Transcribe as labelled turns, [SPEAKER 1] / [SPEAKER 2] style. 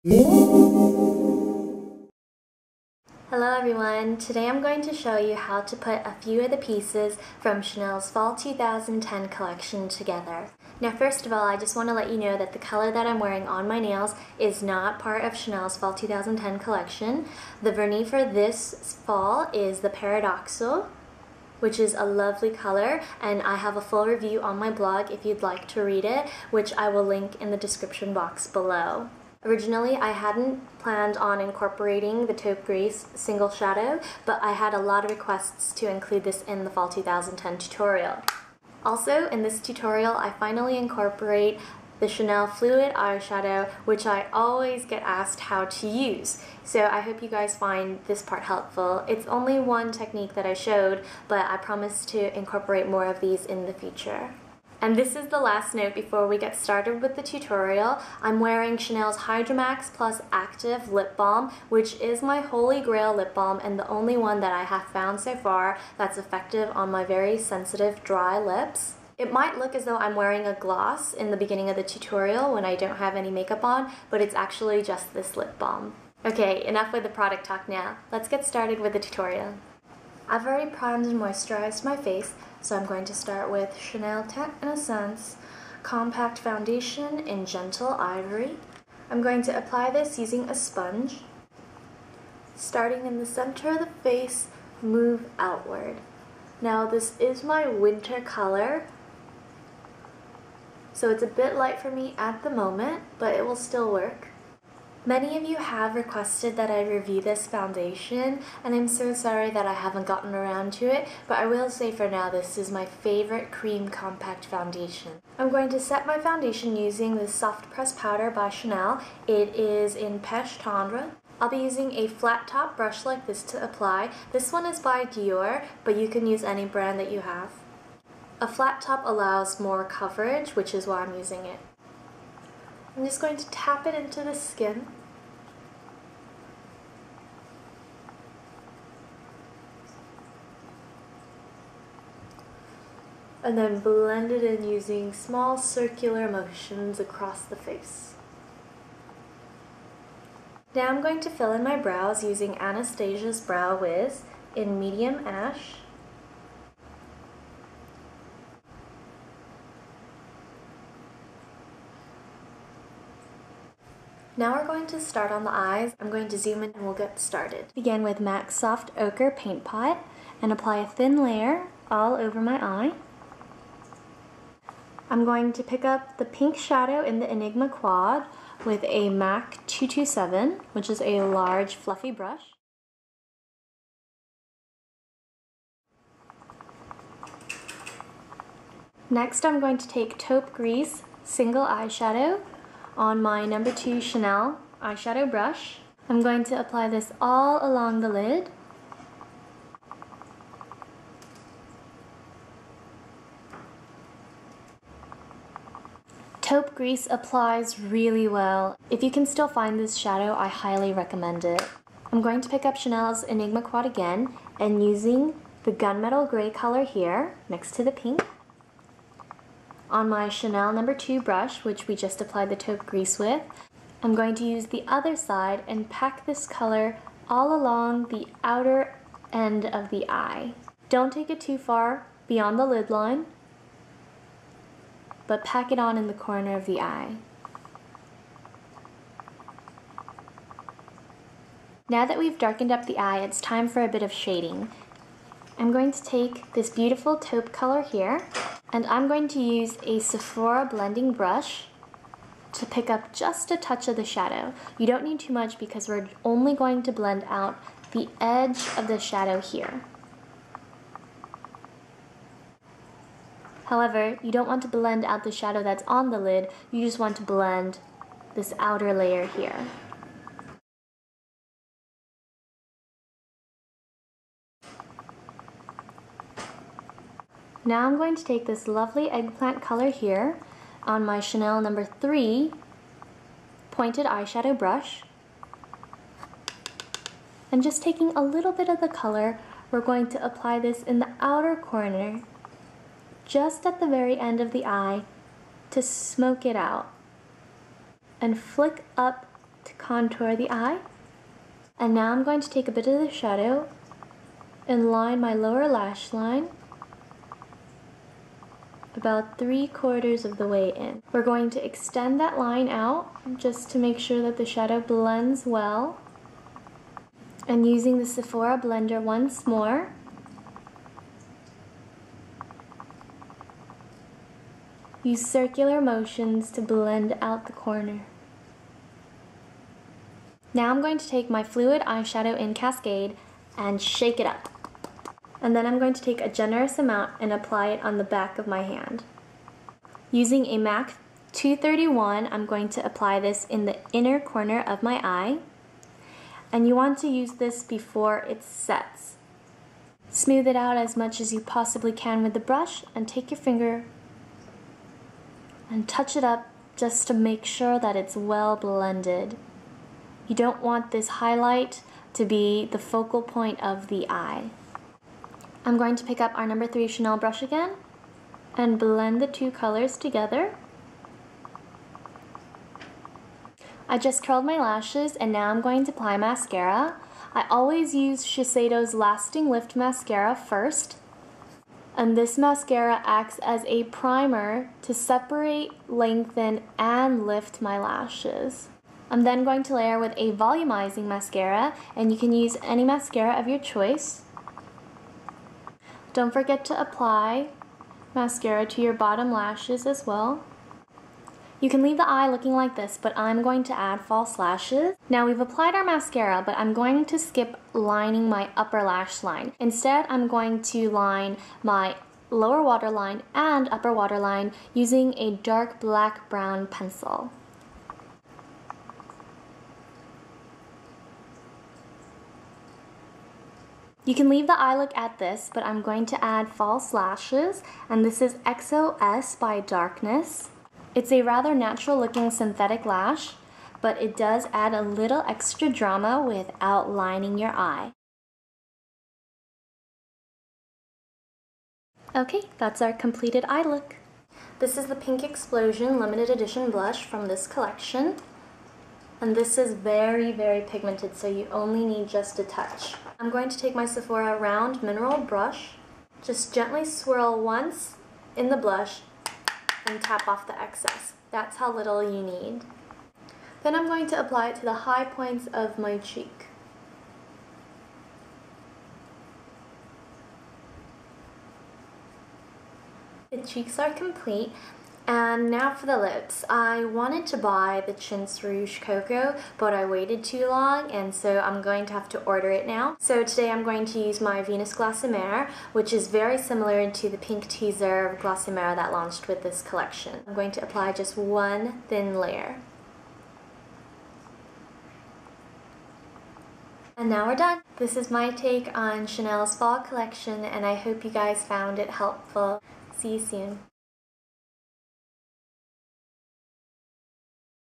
[SPEAKER 1] Hello everyone, today I'm going to show you how to put a few of the pieces from Chanel's Fall 2010 collection together. Now first of all, I just want to let you know that the color that I'm wearing on my nails is not part of Chanel's Fall 2010 collection. The vernis for this fall is the Paradoxal, which is a lovely color, and I have a full review on my blog if you'd like to read it, which I will link in the description box below. Originally, I hadn't planned on incorporating the Taupe Grease single shadow, but I had a lot of requests to include this in the Fall 2010 tutorial. Also, in this tutorial, I finally incorporate the Chanel Fluid eyeshadow, which I always get asked how to use. So I hope you guys find this part helpful. It's only one technique that I showed, but I promise to incorporate more of these in the future. And this is the last note before we get started with the tutorial. I'm wearing Chanel's Hydromax Plus Active Lip Balm, which is my holy grail lip balm and the only one that I have found so far that's effective on my very sensitive dry lips. It might look as though I'm wearing a gloss in the beginning of the tutorial when I don't have any makeup on, but it's actually just this lip balm. Okay, enough with the product talk now. Let's get started with the tutorial. I've already primed and moisturized my face, so I'm going to start with Chanel Teint Essence Compact Foundation in Gentle Ivory. I'm going to apply this using a sponge. Starting in the center of the face, move outward. Now this is my winter color, so it's a bit light for me at the moment, but it will still work. Many of you have requested that I review this foundation, and I'm so sorry that I haven't gotten around to it, but I will say for now this is my favorite cream compact foundation. I'm going to set my foundation using this Soft Press Powder by Chanel. It is in Pêche Tendre. I'll be using a flat top brush like this to apply. This one is by Dior, but you can use any brand that you have. A flat top allows more coverage, which is why I'm using it. I'm just going to tap it into the skin. And then blend it in using small circular motions across the face. Now I'm going to fill in my brows using Anastasia's Brow Wiz in Medium Ash. Now we're going to start on the eyes. I'm going to zoom in and we'll get started. Begin with MAC Soft Ochre Paint Pot and apply a thin layer all over my eye. I'm going to pick up the pink shadow in the Enigma Quad with a MAC 227, which is a large fluffy brush. Next I'm going to take Taupe Grease single eyeshadow on my number 2 Chanel eyeshadow brush. I'm going to apply this all along the lid. Taupe Grease applies really well. If you can still find this shadow, I highly recommend it. I'm going to pick up Chanel's Enigma Quad again and using the gunmetal gray color here next to the pink on my Chanel number 2 brush, which we just applied the Taupe Grease with, I'm going to use the other side and pack this color all along the outer end of the eye. Don't take it too far beyond the lid line, but pack it on in the corner of the eye. Now that we've darkened up the eye, it's time for a bit of shading. I'm going to take this beautiful taupe color here, and I'm going to use a Sephora blending brush to pick up just a touch of the shadow. You don't need too much because we're only going to blend out the edge of the shadow here. However, you don't want to blend out the shadow that's on the lid, you just want to blend this outer layer here. Now I'm going to take this lovely eggplant color here on my Chanel number 3 pointed eyeshadow brush. And just taking a little bit of the color, we're going to apply this in the outer corner, just at the very end of the eye, to smoke it out. And flick up to contour the eye. And now I'm going to take a bit of the shadow and line my lower lash line about 3/4 of the way in. We're going to extend that line out just to make sure that the shadow blends well. And using the Sephora blender once more, use circular motions to blend out the corner. Now I'm going to take my fluid eyeshadow in Cascade and shake it up. And then I'm going to take a generous amount and apply it on the back of my hand. Using a MAC 231, I'm going to apply this in the inner corner of my eye. And you want to use this before it sets. Smooth it out as much as you possibly can with the brush and take your finger and touch it up just to make sure that it's well blended. You don't want this highlight to be the focal point of the eye. I'm going to pick up our number 3 Chanel brush again and blend the two colors together. I just curled my lashes and now I'm going to apply mascara. I always use Shiseido's Lasting Lift Mascara first. And this mascara acts as a primer to separate, lengthen, and lift my lashes. I'm then going to layer with a volumizing mascara, and you can use any mascara of your choice. Don't forget to apply mascara to your bottom lashes as well. You can leave the eye looking like this, but I'm going to add false lashes. Now we've applied our mascara, but I'm going to skip lining my upper lash line. Instead, I'm going to line my lower waterline and upper waterline using a dark black-brown pencil. You can leave the eye look at this, but I'm going to add false lashes, and this is XOS by Darkness. It's a rather natural looking synthetic lash, but it does add a little extra drama without lining your eye. Okay, that's our completed eye look. This is the Pink Explosion limited edition blush from this collection. And this is very, very pigmented, so you only need just a touch. I'm going to take my Sephora round mineral brush, just gently swirl once in the blush and tap off the excess. That's how little you need. Then I'm going to apply it to the high points of my cheek. The cheeks are complete. And now for the lips. I wanted to buy the Chintz Rouge Cocoa, but I waited too long, and so I'm going to have to order it now. So today I'm going to use my Venus Gossamer, which is very similar to the Pink Teaser Gossamer that launched with this collection. I'm going to apply just one thin layer. And now we're done. This is my take on Chanel's fall collection, and I hope you guys found it helpful. See you soon.